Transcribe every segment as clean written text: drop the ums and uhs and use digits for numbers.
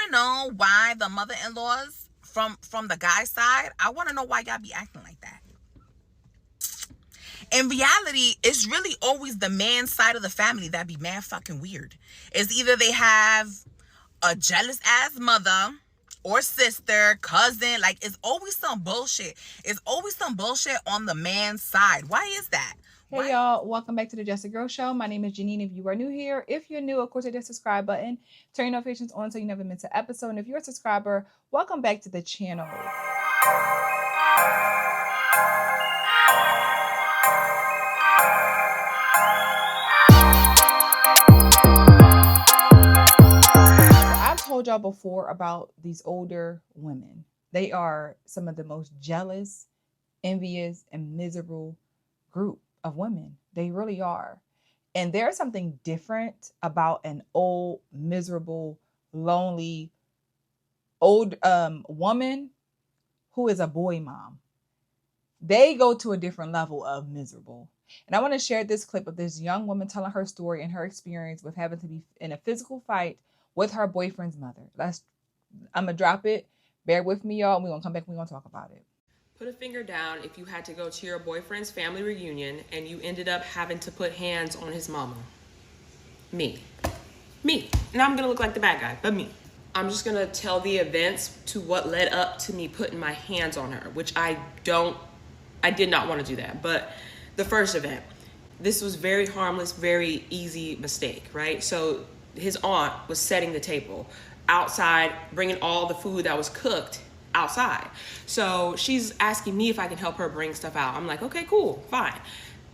to know why the mother-in-laws from the guy's side, I want to know why y'all be acting like that. In reality, it's really always the man's side of the family that be mad fucking weird. It's either they have a jealous ass mother or sister, cousin. Like, it's always some bullshit. It's always some bullshit on the man's side. Why is that? Hey y'all, welcome back to the Just a Girl Show. My name is Janine. If you are new here, if you're new, of course, hit the subscribe button, turn your notifications on so you never miss an episode. And if you're a subscriber, welcome back to the channel. I've told y'all before about these older women. They are some of the most jealous, envious, and miserable group of women. They really are. And there's something different about an old, miserable, lonely, old woman who is a boy mom. They go to a different level of miserable. And I want to share this clip of this young woman telling her story and her experience with having to be in a physical fight with her boyfriend's mother. I'm going to drop it. Bear with me, y'all. And we're going to come back and we're going to talk about it. Put a finger down if you had to go to your boyfriend's family reunion and you ended up having to put hands on his mama. Me. Now I'm gonna look like the bad guy, but me. I'm just gonna tell the events to what led up to me putting my hands on her, which I did not want to do that. But the first event, this was very harmless, very easy mistake, right? So his aunt was setting the table outside, bringing all the food that was cooked outside. So she's asking me if I can help her bring stuff out. I'm like, okay, cool, fine.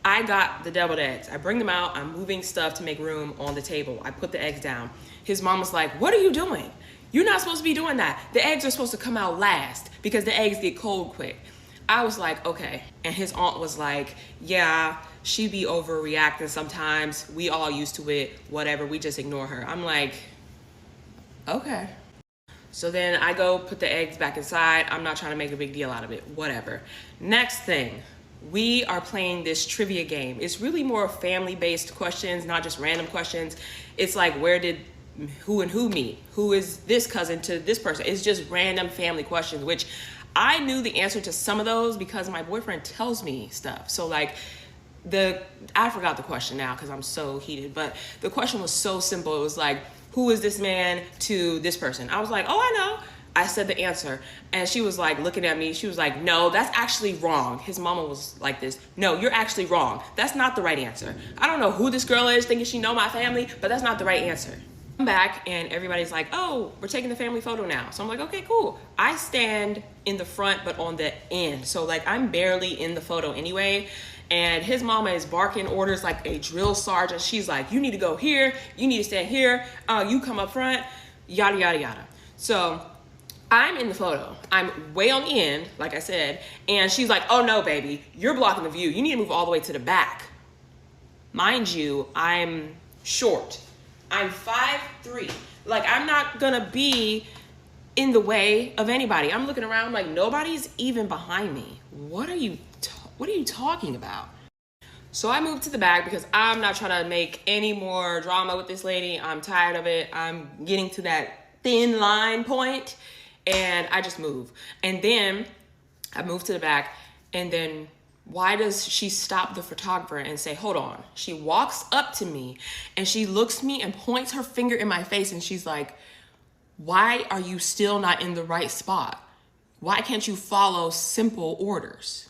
I got the deviled eggs. I bring them out. I'm moving stuff to make room on the table. I put the eggs down. His mom was like, what are you doing? You're not supposed to be doing that. The eggs are supposed to come out last because the eggs get cold quick. I was like, okay. And his aunt was like, yeah, she be overreacting sometimes. We all used to it, whatever. We just ignore her. I'm like, okay. So then I go put the eggs back inside. I'm not trying to make a big deal out of it, whatever. Next thing, we are playing this trivia game. It's really more family-based questions, not just random questions. It's like, where did who and who meet? Who is this cousin to this person? It's just random family questions, which I knew the answer to some of those because my boyfriend tells me stuff. So like, I forgot the question now because I'm so heated, but the question was so simple. It was like, who is this man to this person? I was like, oh, I know. I said the answer. And she was like looking at me. She was like, no, that's actually wrong. His mama was like this. No, you're actually wrong. That's not the right answer. I don't know who this girl is thinking she know my family, but that's not the right answer. I'm back and everybody's like, oh, we're taking the family photo now. So I'm like, okay, cool. I stand in the front, but on the end. So like I'm barely in the photo anyway. And his mama is barking orders like a drill sergeant. She's like, you need to go here. You need to stand here. You come up front, yada, yada, yada. So I'm in the photo. I'm way on the end, like I said. And she's like, oh no, baby, you're blocking the view. You need to move all the way to the back. Mind you, I'm short. I'm 5'3". Like, I'm not gonna be in the way of anybody. I'm looking around like nobody's even behind me. What are you talking about? So I moved to the back because I'm not trying to make any more drama with this lady. I'm tired of it. I'm getting to that thin line point and I just move. And then I move to the back and then why does she stop the photographer and say, hold on? She walks up to me and she looks me and points her finger in my face and she's like, why are you still not in the right spot? Why can't you follow simple orders?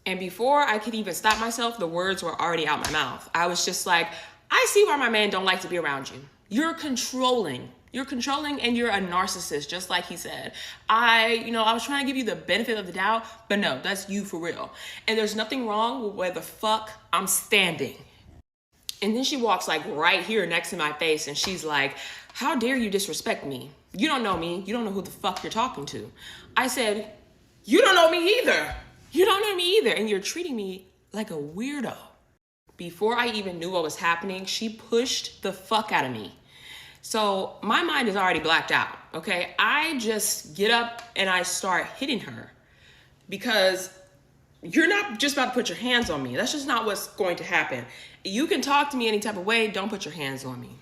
And before I could even stop myself, the words were already out my mouth. I was just like, I see why my man don't like to be around you. You're controlling. You're controlling and you're a narcissist, just like he said. I was trying to give you the benefit of the doubt, but no, that's you for real. And there's nothing wrong with where the fuck I'm standing. And then she walks like right here next to my face and she's like, how dare you disrespect me? You don't know me. You don't know who the fuck you're talking to. I said, you don't know me either. You don't know me either. And you're treating me like a weirdo. Before I even knew what was happening, she pushed the fuck out of me. So my mind is already blacked out, okay? I just get up and I start hitting her because you're not just about to put your hands on me. That's just not what's going to happen. You can talk to me any type of way. Don't put your hands on me.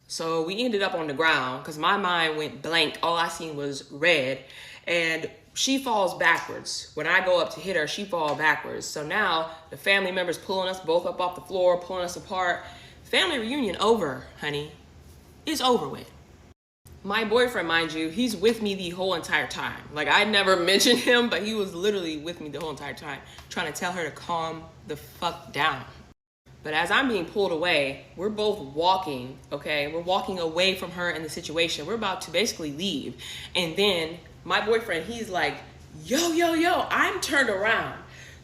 So we ended up on the ground because my mind went blank. All I seen was red. And she falls backwards. When I go up to hit her, she falls backwards. So now the family members pulling us both up off the floor, pulling us apart. Family reunion over, honey. It's over with. My boyfriend, mind you, he's with me the whole entire time. Like, I never mentioned him, but he was literally with me the whole entire time, trying to tell her to calm the fuck down. But as I'm being pulled away, we're both walking, okay? We're walking away from her in the situation. We're about to basically leave. And then my boyfriend, he's like, yo, I'm turned around.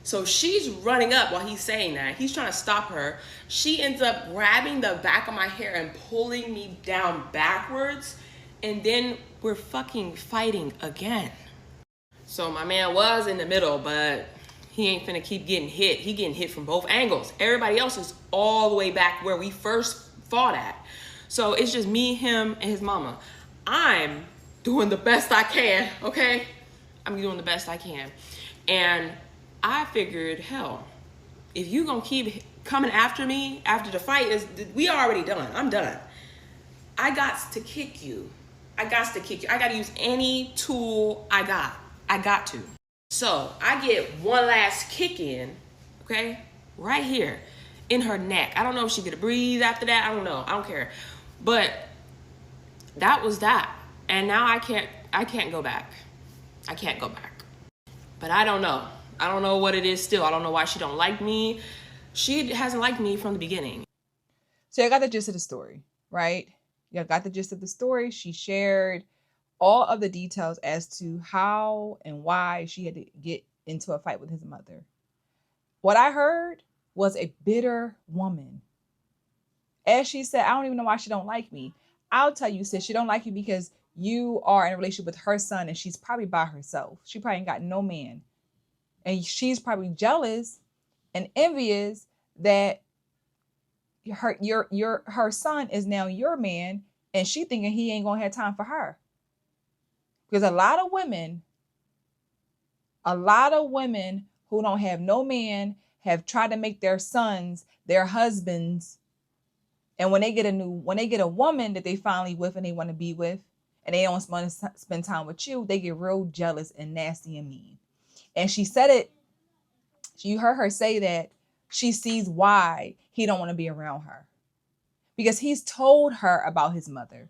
So she's running up while he's saying that. He's trying to stop her. She ends up grabbing the back of my hair and pulling me down backwards. And then we're fucking fighting again. So my man was in the middle, but he ain't finna keep getting hit. He getting hit from both angles. Everybody else is all the way back where we first fought at. So it's just me, him, and his mama. I'm doing the best I can, okay? I'm doing the best I can. And I figured, hell, if you gonna keep coming after me after the fight is, we already done. I'm done. I got to kick you. I got to use any tool I got. I got to. So I get one last kick in, okay? Right here in her neck. I don't know if she could breathe after that. I don't know. I don't care. But that was that. And now I can't go back. I can't go back. But I don't know. I don't know what it is still. I don't know why she don't like me. She hasn't liked me from the beginning. So I got the gist of the story, right? You got the gist of the story. She shared all of the details as to how and why she had to get into a fight with his mother. What I heard was a bitter woman. As she said, I don't even know why she don't like me. I'll tell you, sis, she don't like you because you are in a relationship with her son and she's probably by herself. She probably ain't got no man. And she's probably jealous and envious that her son is now your man, and she thinking he ain't gonna have time for her. Because a lot of women who don't have no man have tried to make their sons their husbands. And when they get a woman that they finally with and they want to be with, and they don't want to spend time with you, they get real jealous and nasty and mean. And she said it, you heard her say that she sees why he don't want to be around her. Because he's told her about his mother.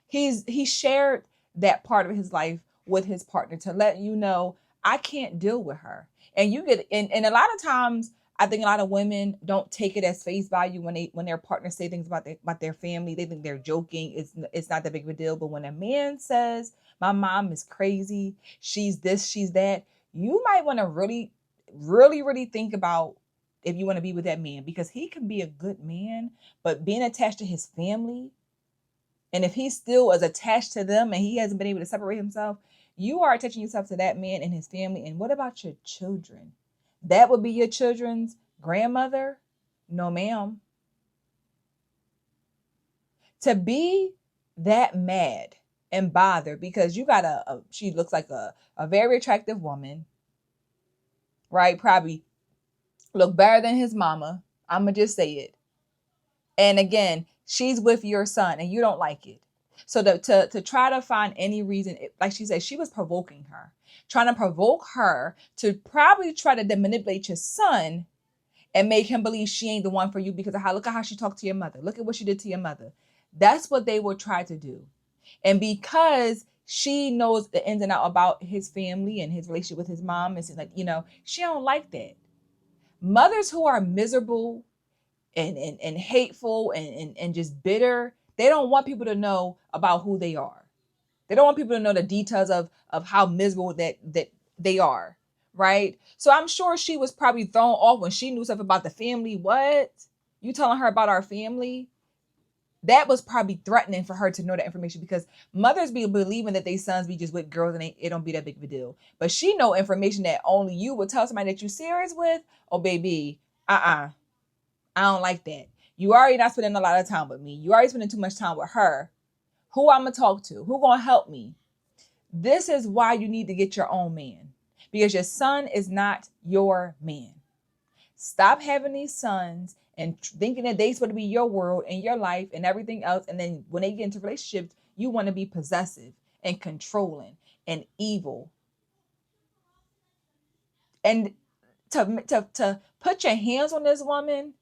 He shared that part of his life with his partner to let you know, I can't deal with her. And you get, and a lot of times, I think a lot of women don't take it as face value when their partners say things about their family. They think they're joking. It's not that big of a deal. But when a man says, my mom is crazy, she's this, she's that, you might want to really, really, really think about if you want to be with that man, because he can be a good man, but being attached to his family, and if he still is attached to them and he hasn't been able to separate himself, you are attaching yourself to that man and his family. And what about your children? That would be your children's grandmother? No, ma'am. To be that mad and bothered because you got she looks like a very attractive woman, right? Probably look better than his mama. I'm going to just say it. And again, she's with your son and you don't like it. So to try to find any reason, like she said, she was provoking her, trying to provoke her to probably try to manipulate your son and make him believe she ain't the one for you because of look at how she talked to your mother. Look at what she did to your mother. That's what they will try to do. And because she knows the ins and out about his family and his relationship with his mom, and like, she don't like that. Mothers who are miserable and hateful and just bitter, they don't want people to know about who they are. They don't want people to know the details of how miserable that they are, right? So I'm sure she was probably thrown off when she knew stuff about the family. What? You telling her about our family? That was probably threatening for her to know that information, because mothers be believing that they sons be just with girls and it don't be that big of a deal. But she know information that only you would tell somebody that you serious with. Oh, baby, I don't like that. You already not spending a lot of time with me. You already spending too much time with her. Who I'm going to talk to? Who going to help me? This is why you need to get your own man, because your son is not your man. Stop having these sons and thinking that they supposed to be your world and your life and everything else. And then when they get into relationships, you want to be possessive and controlling and evil. And to put your hands on this woman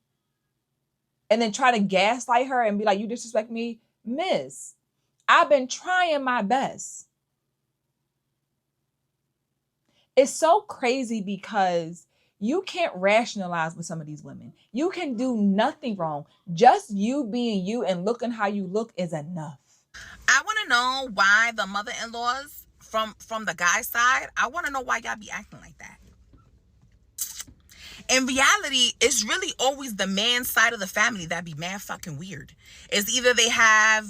and then try to gaslight her and be like, you disrespect me, miss, I've been trying my best. It's so crazy because you can't rationalize with some of these women. You can do nothing wrong. Just you being you and looking how you look is enough. I want to know why the mother-in-laws from the guy's side, I want to know why y'all be acting like that. In reality, it's really always the man's side of the family that be mad fucking weird. It's either they have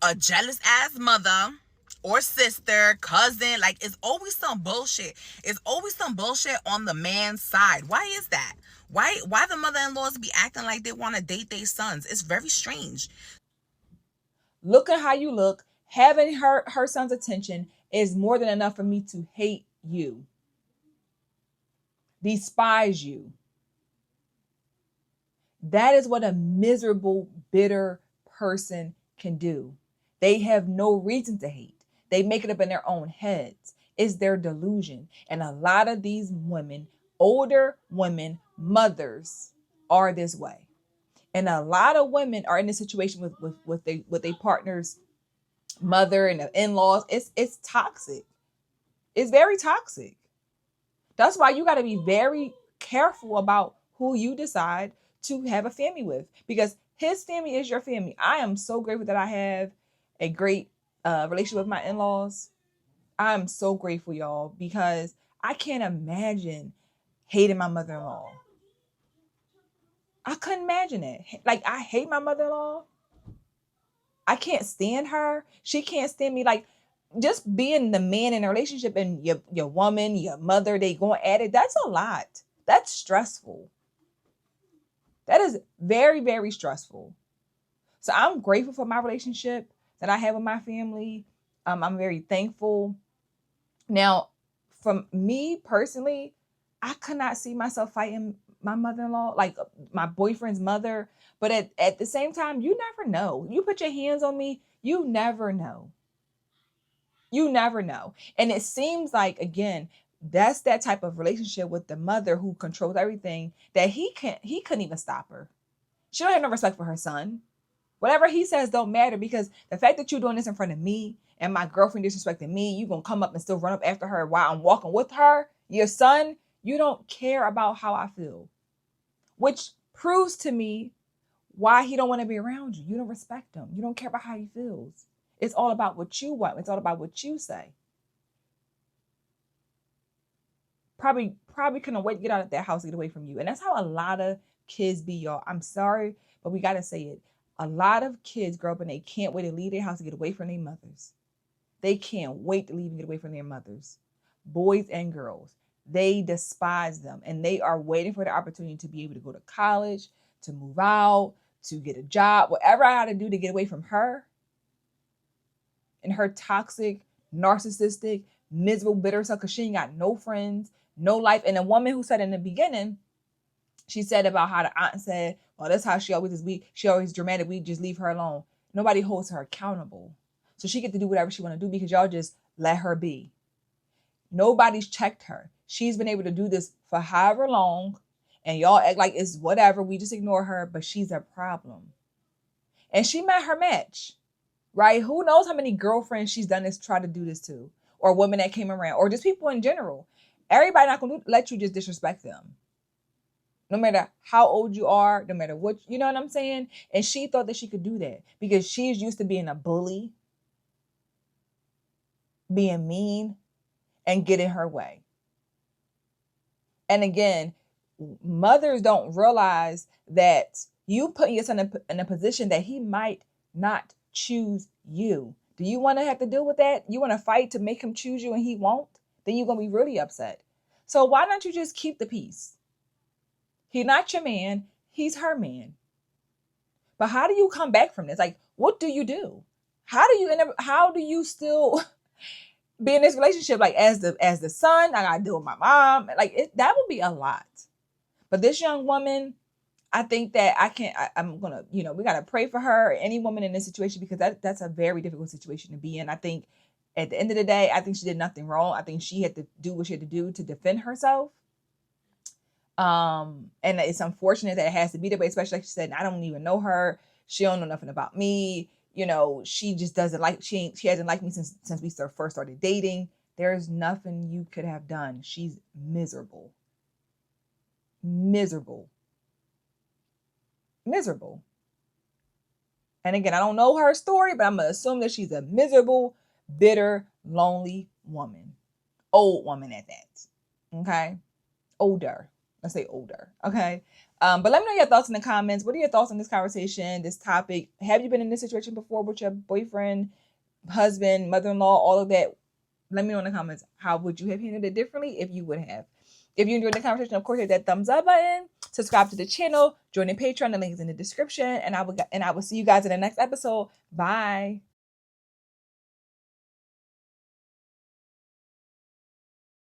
a jealous ass mother or sister, cousin. Like, it's always some bullshit. It's always some bullshit on the man's side. Why is that? Why the mother-in-laws be acting like they want to date their sons? It's very strange. Looking how you look, having her son's attention is more than enough for me to hate you, despise you. That is what a miserable, bitter person can do. They have no reason to hate. They make it up in their own heads. It's their delusion. And a lot of these women, older women, mothers, are this way. And a lot of women are in this situation with their partner's mother and the in-laws. It's toxic. It's very toxic. That's why you got to be very careful about who you decide to have a family with, because his family is your family. I am so grateful that I have a great relationship with my in-laws. I'm so grateful, y'all, because I can't imagine hating my mother-in-law. I couldn't imagine it. Like, I hate my mother-in-law. I can't stand her. She can't stand me. Like, just being the man in a relationship and your woman, your mother, they going at it, that's a lot. That's stressful. That is very, very stressful. So I'm grateful for my relationship that I have with my family. I'm very thankful. Now, from me personally, I could not see myself fighting my mother-in-law, like my boyfriend's mother. But at the same time, you never know. You put your hands on me, you never know. You never know. And it seems like, again, that's that type of relationship with the mother who controls everything, that he couldn't even stop her. She don't have no respect for her son. Whatever he says don't matter, because the fact that you're doing this in front of me and my girlfriend disrespecting me, you gonna come up and still run up after her while I'm walking with her, your son, you don't care about how I feel. Which proves to me why he don't want to be around you. You don't respect him. You don't care about how he feels. It's all about what you want. It's all about what you say. Probably couldn't wait to get out of that house to get away from you. And that's how a lot of kids be, y'all. I'm sorry, but we got to say it. A lot of kids grow up and they can't wait to leave their house to get away from their mothers. They can't wait to leave and get away from their mothers. Boys and girls, they despise them, and they are waiting for the opportunity to be able to go to college, to move out, to get a job, whatever I got to do to get away from her and her toxic, narcissistic, miserable, bitter self, because she ain't got no friends, no life. And a woman who said in the beginning, she said about how the aunt said, well, that's how she always is. She always dramatic. We just leave her alone. Nobody holds her accountable. So she get to do whatever she want to do because y'all just let her be. Nobody's checked her. She's been able to do this for however long, and y'all act like it's whatever. We just ignore her, but she's a problem. And she met her match, right? Who knows how many girlfriends she's done this, try to do this to, or women that came around, or just people in general. Everybody not going to let you just disrespect them. No matter how old you are, no matter what, you know what I'm saying? And she thought that she could do that because she's used to being a bully, being mean, and getting her way. And again, mothers don't realize that you put your son in a position that he might not choose you. Do you want to have to deal with that? You want to fight to make him choose you and he won't? Then you're going to be really upset. So why don't you just keep the peace? He's not your man. He's her man. But how do you come back from this? Like, what do you do? How do you still be in this relationship? Like, as the son, I got to deal with my mom. Like, that would be a lot. But this young woman, I think that I'm gonna, we gotta pray for her, any woman in this situation, because that's a very difficult situation to be in. I think at the end of the day, I think she did nothing wrong. I think she had to do what she had to do to defend herself. And it's unfortunate that it has to be that way, especially like she said, I don't even know her. She don't know nothing about me. She just doesn't like, she hasn't liked me since we first started dating. There's nothing you could have done. She's miserable. Miserable. And again, I don't know her story, but I'm going to assume that she's a miserable, bitter, lonely woman. Old woman at that. Okay? Older. Let's say older. Okay? But let me know your thoughts in the comments. What are your thoughts on this conversation, this topic? Have you been in this situation before with your boyfriend, husband, mother-in-law, all of that? Let me know in the comments. How would you have handled it differently if you would have? If you enjoyed the conversation, of course, hit that thumbs up button. Subscribe to the channel. Join the Patreon. The link is in the description. And I will see you guys in the next episode. Bye.